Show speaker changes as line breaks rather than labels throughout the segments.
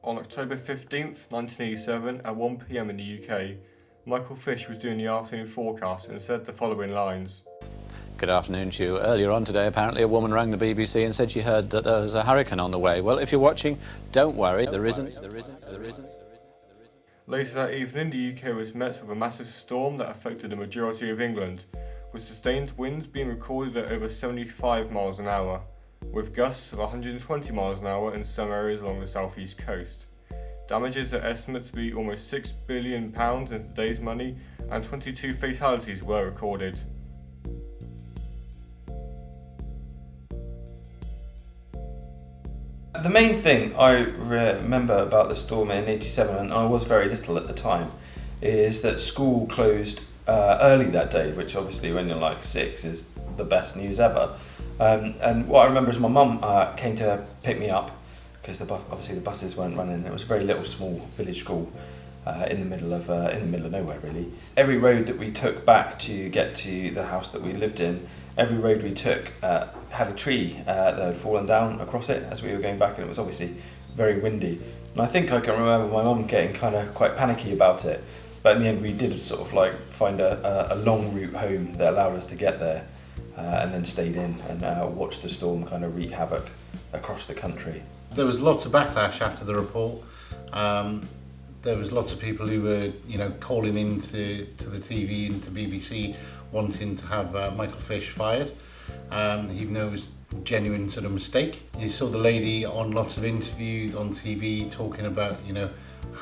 On October 15th, 1987, at 1 p.m. in the UK, Michael Fish was doing the afternoon forecast and said the following lines.
Good afternoon to you. Earlier on today, apparently a woman rang the BBC and said she heard that there was a hurricane on the way. Well, if you're watching, don't worry, there isn't.
Later that evening, the UK was met with a massive storm that affected the majority of England, with sustained winds being recorded at over 75 miles an hour, with gusts of 120 miles an hour in some areas along the southeast coast. Damages are estimated to be almost £6 billion in today's money, and 22 fatalities were recorded.
The main thing I remember about the storm in '87, and I was very little at the time, is that school closed early that day, which obviously when you're like 6 is the best news ever. And what I remember is my mum came to pick me up because obviously the buses weren't running. It was a very little small village school in the middle of nowhere really. Every road that we took back to get to the house that we lived in, every road we took had a tree that had fallen down across it as we were going back, and it was obviously very windy. And I think I can remember my mum getting kind of quite panicky about it, but in the end we did sort of like find a long route home that allowed us to get there, and then stayed in and watched the storm kind of wreak havoc across the country.
There was lots of backlash after the report. There was lots of people who were, calling into the TV and to BBC wanting to have Michael Fish fired, even though it was a genuine sort of mistake. You saw the lady on lots of interviews on TV talking about,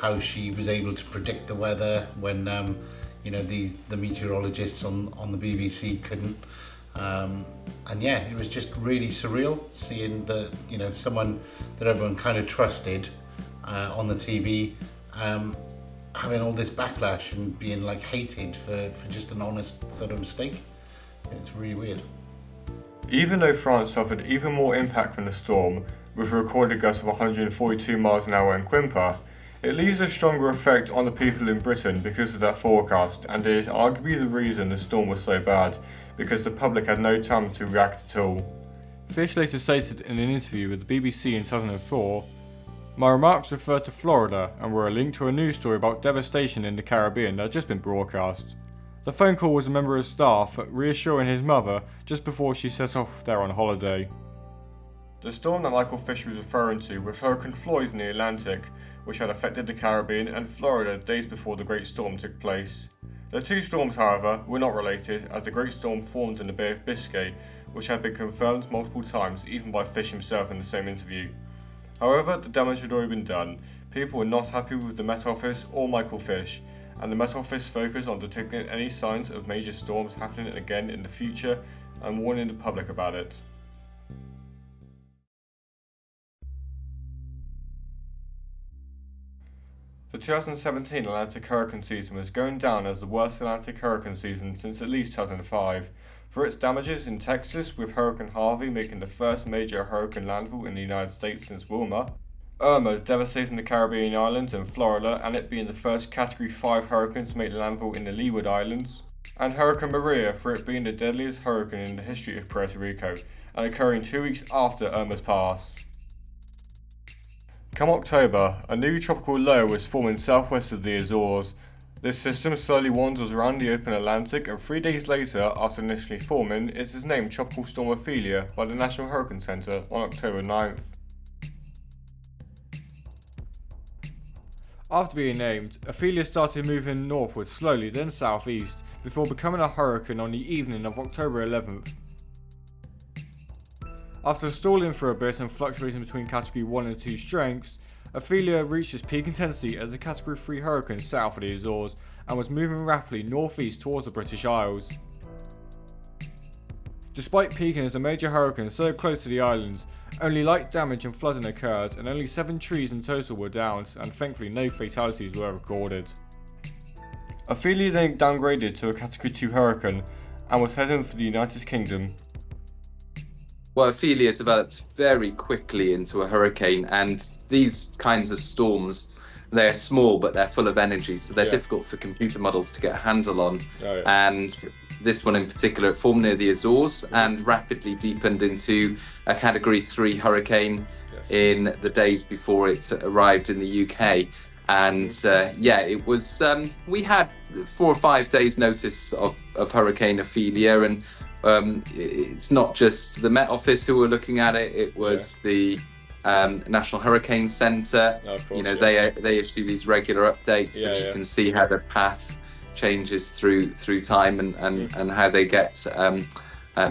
how she was able to predict the weather when, the meteorologists on the BBC couldn't. And yeah, it was just really surreal seeing the, someone that everyone kind of trusted on the TV having all this backlash and being like hated for just an honest sort of mistake. It's really weird.
Even though France suffered even more impact from the storm, with a recorded gust of 142 miles an hour in Quimper, it leaves a stronger effect on the people in Britain because of that forecast, and it is arguably the reason the storm was so bad, because the public had no time to react at all. Fish later stated in an interview with the BBC in 2004, "My remarks referred to Florida and were a link to a news story about devastation in the Caribbean that had just been broadcast. The phone call was a member of staff reassuring his mother just before she set off there on holiday." The storm that Michael Fish was referring to was Hurricane Floyd in the Atlantic, which had affected the Caribbean and Florida days before the Great Storm took place. The two storms, however, were not related, as the Great Storm formed in the Bay of Biscay, which had been confirmed multiple times, even by Fish himself in the same interview. However, the damage had already been done. People were not happy with the Met Office or Michael Fish, and the Met Office focused on detecting any signs of major storms happening again in the future and warning the public about it. The 2017 Atlantic hurricane season was going down as the worst Atlantic hurricane season since at least 2005, for its damages in Texas, with Hurricane Harvey making the first major hurricane landfall in the United States since Wilma, Irma devastating the Caribbean islands and Florida and it being the first Category 5 hurricane to make landfall in the Leeward Islands, and Hurricane Maria for it being the deadliest hurricane in the history of Puerto Rico and occurring 2 weeks after Irma's pass. Come October, a new tropical low was forming southwest of the Azores. This system slowly wanders around the open Atlantic, and 3 days later, after initially forming, it is named Tropical Storm Ophelia by the National Hurricane Center on October 9th. After being named, Ophelia started moving northward slowly, then southeast, before becoming a hurricane on the evening of October 11th. After stalling for a bit and fluctuating between Category 1 and 2 strengths, Ophelia reached its peak intensity as a Category 3 hurricane south of the Azores and was moving rapidly northeast towards the British Isles. Despite peaking as a major hurricane so close to the islands, only light damage and flooding occurred and only 7 trees in total were downed, and thankfully no fatalities were recorded. Ophelia then downgraded to a Category 2 hurricane and was heading for the United Kingdom.
Well, Ophelia developed very quickly into a hurricane, and these kinds of storms, they're small but they're full of energy, so they're difficult for computer models to get a handle on. And this one in particular, it formed near the Azores and rapidly deepened into a Category 3 hurricane in the days before it arrived in the UK. And it was, we had 4 or 5 days notice of Hurricane Ophelia, and it's not just the Met Office who were looking at it, it was the National Hurricane Centre.
Of course,
you know, they issue these regular updates, and you can see how the path changes through time, and how they get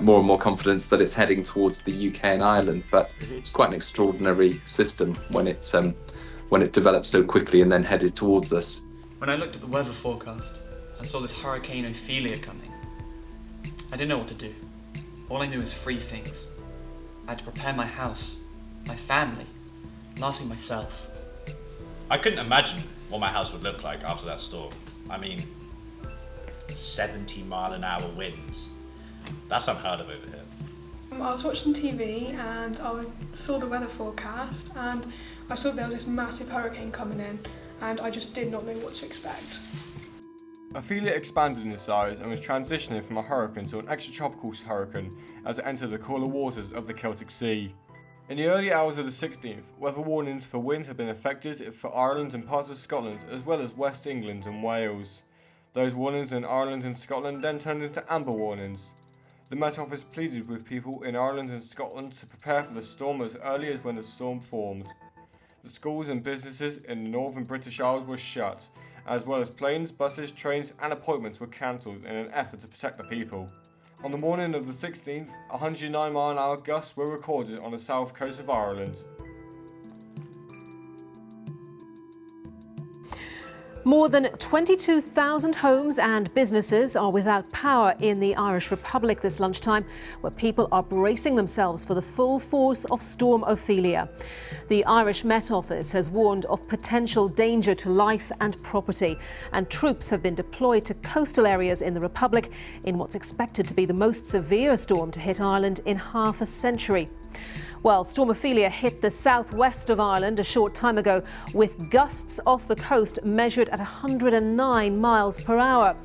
more and more confidence that it's heading towards the UK and Ireland. But it's quite an extraordinary system when it developed so quickly and then headed towards us.
When I looked at the weather forecast, I saw this Hurricane Ophelia coming. I didn't know what to do. All I knew was 3 things. I had to prepare my house, my family, and lastly myself.
I couldn't imagine what my house would look like after that storm. I mean, 70-mile-an-hour winds. That's unheard of over here.
I was watching TV and I saw the weather forecast, and I saw there was this massive hurricane coming in, and I just did not know what to expect.
Ophelia expanded in size and was transitioning from a hurricane to an extratropical hurricane as it entered the cooler waters of the Celtic Sea. In the early hours of the 16th, weather warnings for wind had been effected for Ireland and parts of Scotland, as well as West England and Wales. Those warnings in Ireland and Scotland then turned into amber warnings. The Met Office pleaded with people in Ireland and Scotland to prepare for the storm as early as when the storm formed. The schools and businesses in the northern British Isles were shut, as well as planes, buses, trains and appointments were cancelled in an effort to protect the people. On the morning of the 16th, 109-mile-an-hour gusts were recorded on the south coast of Ireland.
More than 22,000 homes and businesses are without power in the Irish Republic this lunchtime, where people are bracing themselves for the full force of Storm Ophelia. The Irish Met Office has warned of potential danger to life and property, and troops have been deployed to coastal areas in the Republic in what's expected to be the most severe storm to hit Ireland in half a century. Well, Storm Ophelia hit the southwest of Ireland a short time ago, with gusts off the coast measured at 109 miles per hour.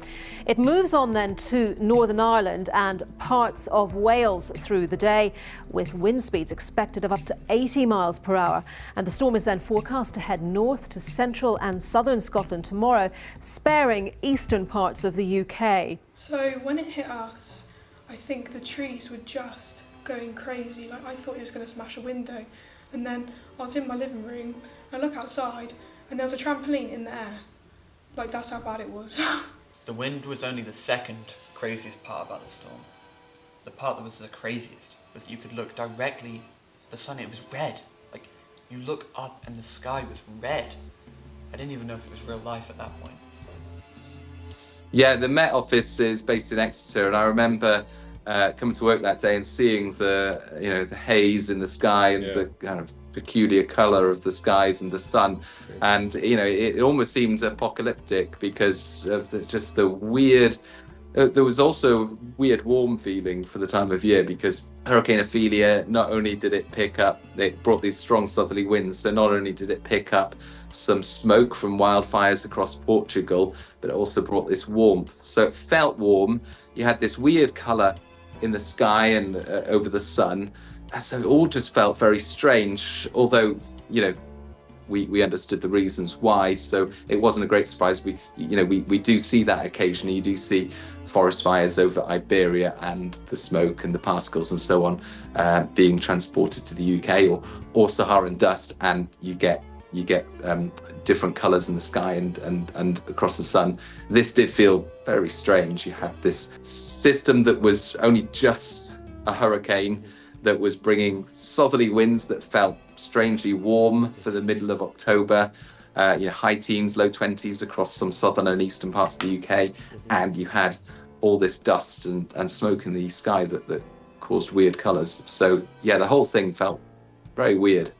It moves on then to Northern Ireland and parts of Wales through the day, with wind speeds expected of up to 80 miles per hour. And the storm is then forecast to head north to central and southern Scotland tomorrow, sparing eastern parts of the UK.
So when it hit us, I think the trees were just going crazy. Like, I thought it was going to smash a window, and then I was in my living room, I look outside and there was a trampoline in the air. Like, that's how bad it was.
The wind was only the second craziest part about the storm. The part that was the craziest was that you could look directly at the sun. It was red. Like, you look up and the sky was red. I didn't even know if it was real life at that point.
Yeah, the Met Office is based in Exeter, and I remember coming to work that day and seeing the haze in the sky and the kind of peculiar colour of the skies and the sun, and it almost seemed apocalyptic because of the weird. There was also a weird warm feeling for the time of year, because Hurricane Ophelia, not only did it brought these strong southerly winds, so not only did it pick up some smoke from wildfires across Portugal, but it also brought this warmth. So it felt warm. You had this weird colour in the sky and over the sun, and so it all just felt very strange, although we understood the reasons why, so it wasn't a great surprise. We do see that occasionally. You do see forest fires over Iberia and the smoke and the particles and so on being transported to the UK, or Saharan dust, and you get different colours in the sky and across the sun. This did feel very strange. You had this system that was only just a hurricane that was bringing southerly winds that felt strangely warm for the middle of October, high teens, low 20s across some southern and eastern parts of the UK, and you had all this dust and smoke in the sky that caused weird colours. So yeah, the whole thing felt very weird.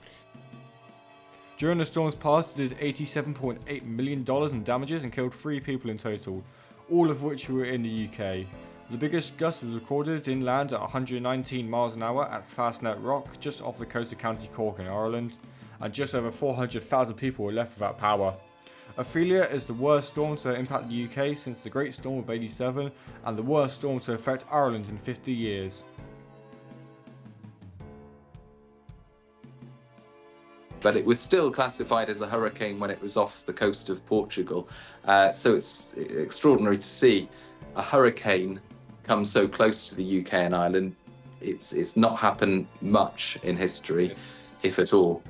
During the storm's path, it did $87.8 million in damages and killed 3 people in total, all of which were in the UK. The biggest gust was recorded inland at 119 miles an hour at Fastnet Rock, just off the coast of County Cork in Ireland, and just over 400,000 people were left without power. Ophelia is the worst storm to impact the UK since the Great Storm of '87, and the worst storm to affect Ireland in 50 years.
but it was still classified as a hurricane when it was off the coast of Portugal. So it's extraordinary to see a hurricane come so close to the UK and Ireland. It's not happened much in history, if at all.